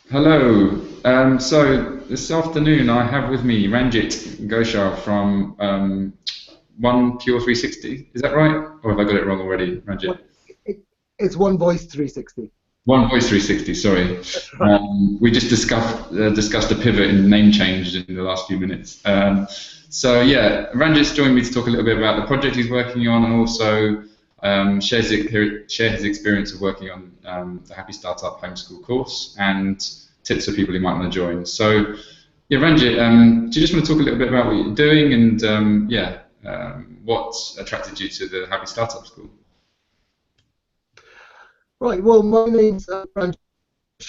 Hello. So this afternoon I have with me Ranjit Ghoshal from 1 Pure 360. Is that right? Or have I got it wrong already, Ranjit? What, it, it's one voice 360. One Voice 360, sorry. That's right. We just discussed a pivot in name change in the last few minutes. So yeah, Ranjit's joined me to talk a little bit about the project he's working on and also share his experience of working on the Happy Startup homeschool course and tips for people who might want to join. So yeah, Ranjit, do you just want to talk a little bit about what you're doing and what attracted you to the Happy Startup School? Right. Well, my name's Ranjit.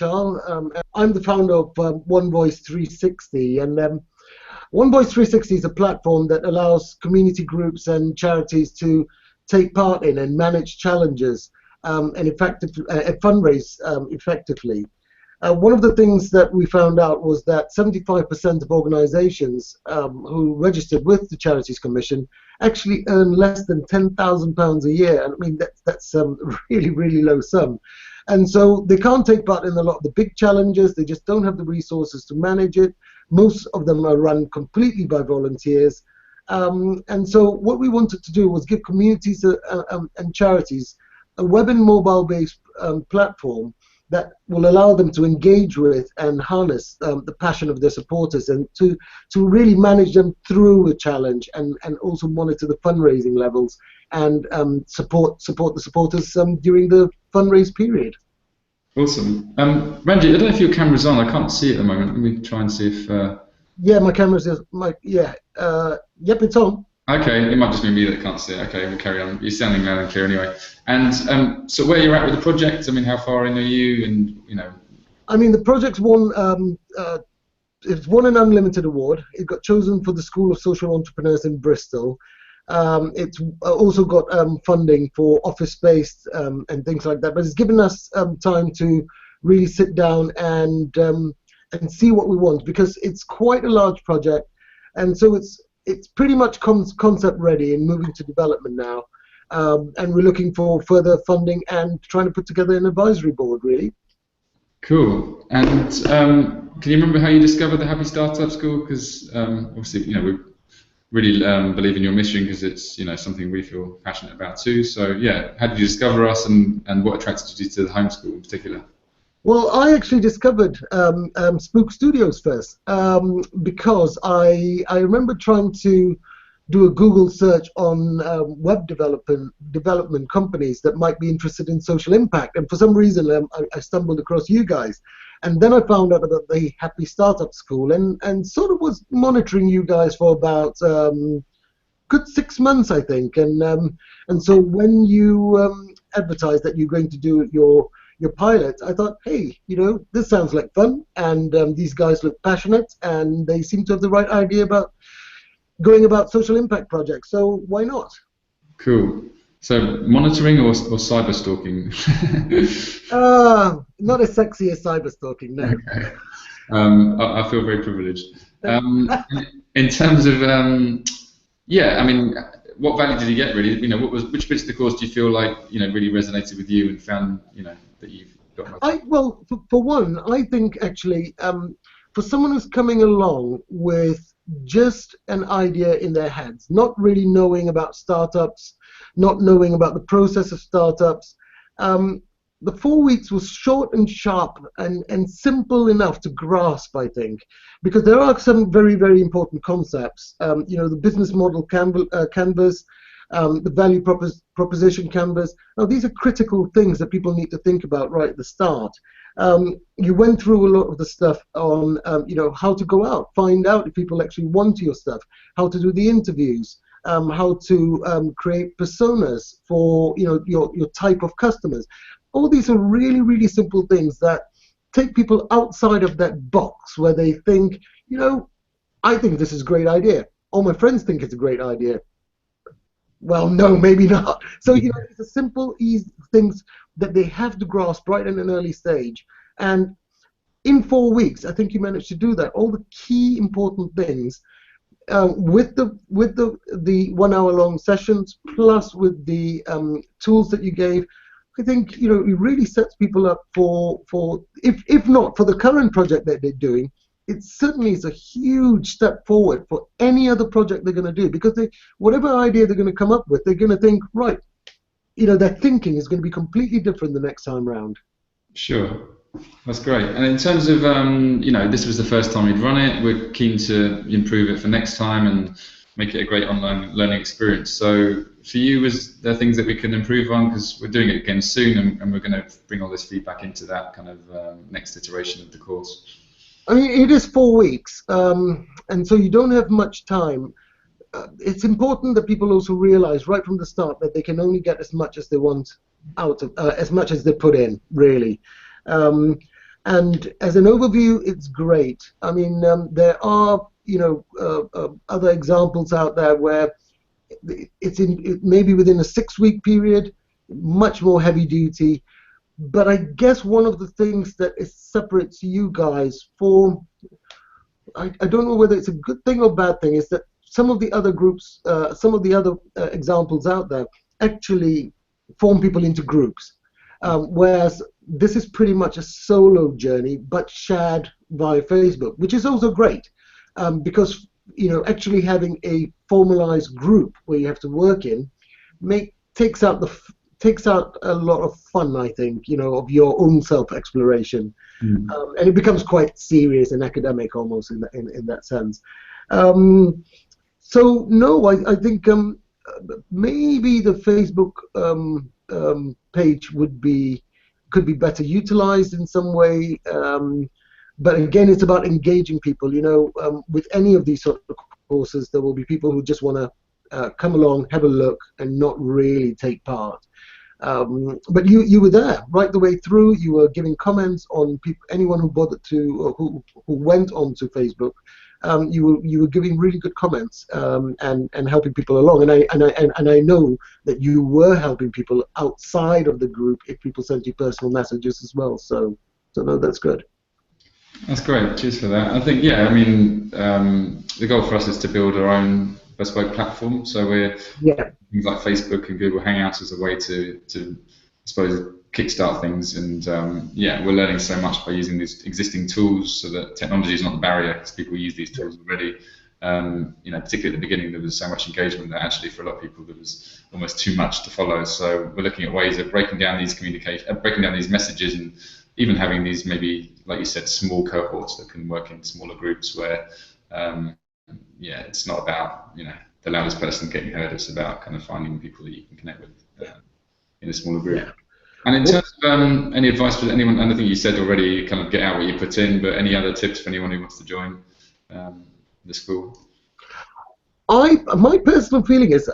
I'm the founder of One Voice 360, and One Voice 360 is a platform that allows community groups and charities to take part in and manage challenges and fundraise effectively. One of the things that we found out was that 75% of organizations who registered with the Charities Commission actually earn less than £10,000 a year. And I mean, that's really, really low sum. And so they can't take part in a lot of the big challenges. They just don't have the resources to manage it. Most of them are run completely by volunteers. And so what we wanted to do was give communities and charities a web and mobile-based platform that will allow them to engage with and harness the passion of their supporters and to really manage them through a challenge and also monitor the fundraising levels and support the supporters during the fundraise period. Awesome. Ranjit, I don't know if your camera's on. I can't see it at the moment. Let me try and see if. Yeah, my camera's just yep, it's on. Okay, it might just be me that can't see it. Okay, we'll carry on. You're sounding loud and clear anyway. And so, where you're at with the project? I mean, how far in are you? And you know. I mean, the project's won. It's won an Unlimited award. It got chosen for the School of Social Entrepreneurs in Bristol. It's also got funding for office space and things like that. But it's given us time to really sit down and see what we want, because it's quite a large project, and so it's pretty much concept ready and moving to development now. And we're looking for further funding and trying to put together an advisory board, really. Cool. And can you remember how you discovered the Happy Startup School? Because obviously, we really believe in your mission because it's something we feel passionate about too. So yeah, how did you discover us, and what attracted you to the homeschool in particular? Well, I actually discovered Spook Studios first because I remember trying to do a Google search on web development companies that might be interested in social impact, and for some reason I stumbled across you guys, and then I found out about the Happy Startup School and sort of was monitoring you guys for about good 6 months, I think, and so when you advertised that you're going to do your pilot, I thought, hey, this sounds like fun, and these guys look passionate, and they seem to have the right idea about going about social impact projects, so why not? Cool. So monitoring or cyber stalking? Not as sexy as cyber stalking, no. Okay. I feel very privileged. In terms of, yeah, I mean, what value did you get really? Which bits of the course do you feel like really resonated with you and found that you've got? Well, for one, I think actually for someone who's coming along with just an idea in their heads, not really knowing about startups, not knowing about the process of startups, the 4 weeks was short and sharp and simple enough to grasp, I think, because there are some very, very important concepts. The business model canvas, the value proposition canvas. Now, these are critical things that people need to think about right at the start. You went through a lot of the stuff on, how to go out, find out if people actually want your stuff, how to do the interviews, how to create personas for your type of customers. All these are really, really simple things that take people outside of that box where they think, I think this is a great idea. All my friends think it's a great idea. Well, no, maybe not. So, it's a simple, easy things that they have to grasp right in an early stage. And in 4 weeks, I think you managed to do that. All the key important things with the 1 hour long sessions, plus with the tools that you gave. I think it really sets people up for if not for the current project that they're doing, it certainly is a huge step forward for any other project they're going to do, because whatever idea they're going to come up with, they're going to think, right, their thinking is going to be completely different the next time round. Sure. That's great. And in terms of, this was the first time we'd run it. We're keen to improve it for next time and make it a great online learning experience. So for you, was there things that we can improve on? Because we're doing it again soon, and we're going to bring all this feedback into that kind of next iteration of the course. I mean, it is 4 weeks, and so you don't have much time. It's important that people also realize right from the start that they can only get as much as they want out of, as much as they put in, really. And as an overview, it's great. I mean, there are other examples out there where it maybe within a 6-week period, much more heavy duty. But I guess one of the things that separates you guys I don't know whether it's a good thing or bad thing, is that some of the other groups, some of the other examples out there actually form people into groups, whereas this is pretty much a solo journey, but shared via Facebook, which is also great, because actually having a formalized group where you have to work in takes out a lot of fun, I think, of your own self-exploration, and it becomes quite serious and academic almost in that sense. So no, I think maybe the Facebook page could be better utilized in some way. But again, it's about engaging people. With any of these sort of courses, there will be people who just want to come along, have a look, and not really take part. But you were there right the way through. You were giving comments on anyone who bothered to, who went onto Facebook. You were giving really good comments, and helping people along. And I know that you were helping people outside of the group if people sent you personal messages as well. So no, that's good. That's great. Cheers for that. I think, the goal for us is to build our own bespoke platform. So we're things like Facebook and Google Hangouts as a way to I suppose, kickstart things. And we're learning so much by using these existing tools, so that technology is not the barrier, because people use these tools already. Particularly at the beginning, there was so much engagement that actually for a lot of people there was almost too much to follow. So we're looking at ways of breaking down these messages, and even having these, maybe, like you said, small cohorts that can work in smaller groups where, it's not about, the loudest person getting heard. It's about kind of finding people that you can connect with in a smaller group. Yeah. And in terms of any advice for anyone, and I think you said already, kind of get out what you put in, but any other tips for anyone who wants to join the school? My personal feeling is,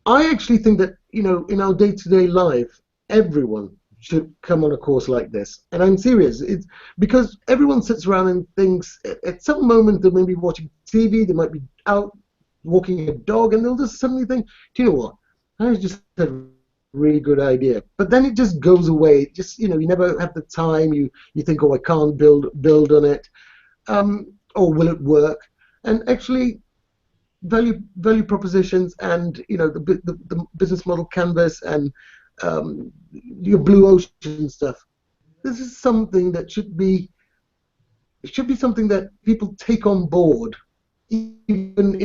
I actually think that, in our day-to-day life, everyone should come on a course like this. And I'm serious. It's because everyone sits around and thinks, at some moment they may be watching TV, they might be out walking a dog, and they'll just suddenly think, do you know what? I just had a really good idea. But then it just goes away. Just, you never have the time. You think, oh, I can't build on it. Or will it work? And actually, value propositions and, the business model canvas and your blue ocean stuff. This is something that should be something that people take on board. Even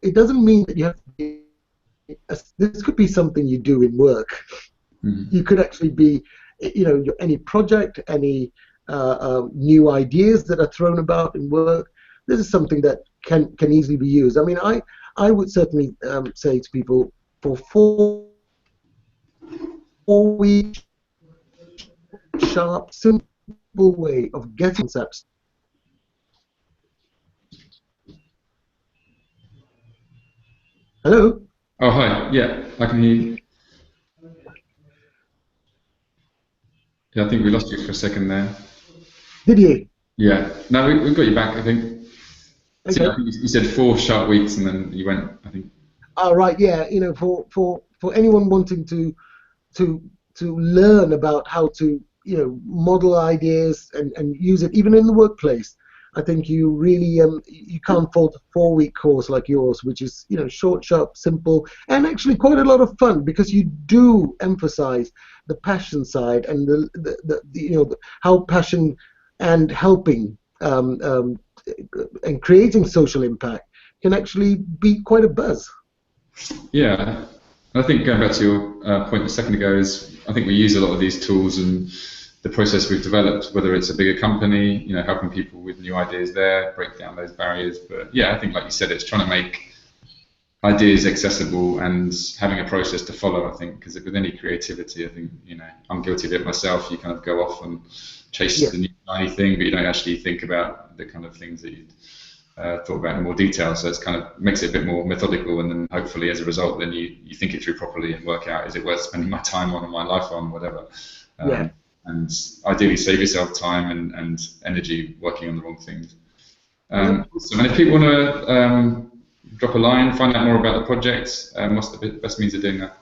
it doesn't mean that you have to be. This could be something you do in work. You could actually be, any project, any new ideas that are thrown about in work. This is something that can easily be used. I mean, I would certainly say to people, for 4 weeks, sharp, simple way of getting concepts. Hello? Oh, hi. Yeah, I can hear you. Yeah, I think we lost you for a second there. Did you? Yeah. No, we've got you back, I think. Okay. So I think you said 4 sharp weeks, and then you went, I think. Oh, right. Yeah. For anyone wanting to learn about how to model ideas and use it even in the workplace, I think you really you can't fault a 4-week course like yours, which is short, sharp, simple, and actually quite a lot of fun because you do emphasize the passion side and how passion and helping and creating social impact can actually be quite a buzz. Yeah, I think going back to your point a second ago is I think we use a lot of these tools and the process we've developed, whether it's a bigger company, helping people with new ideas there, break down those barriers. But yeah, I think like you said, it's trying to make ideas accessible and having a process to follow, I think, because with any creativity, I think, I'm guilty of it myself. You kind of go off and chase the new shiny thing, but you don't actually think about the kind of things that you thought about in more detail. So it's kind of makes it a bit more methodical, and then hopefully as a result, then you think it through properly and work out, is it worth spending my time on or my life on, whatever. And ideally save yourself time and energy working on the wrong things. So, and if people want to drop a line, find out more about the project, what's the best means of doing that?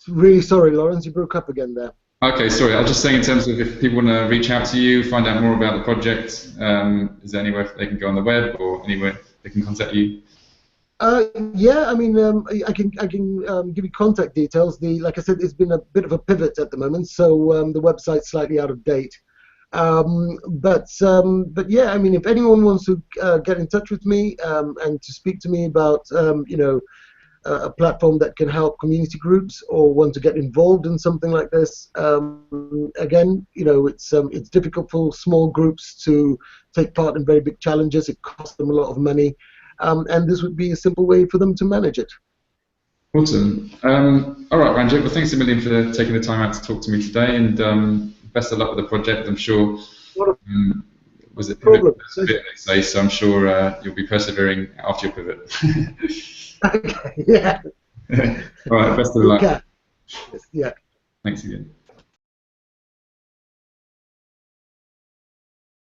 Really sorry, Laurence, you broke up again there. Okay, sorry. I was just saying in terms of if people want to reach out to you, find out more about the project, is there anywhere they can go on the web or anywhere they can contact you? Yeah, I mean, I can give you contact details. Like I said, it's been a bit of a pivot at the moment, so the website's slightly out of date. But yeah, I mean, if anyone wants to get in touch with me and to speak to me about a platform that can help community groups or want to get involved in something like this, again, it's difficult for small groups to take part in very big challenges. It costs them a lot of money. And this would be a simple way for them to manage it. Awesome. All right, Ranjit. Well, thanks a million for taking the time out to talk to me today, and best of luck with the project. I'm sure. Was it pivot? They say, so I'm sure you'll be persevering after your pivot. Okay. Yeah. All right. Best of luck. Yeah. Thanks again.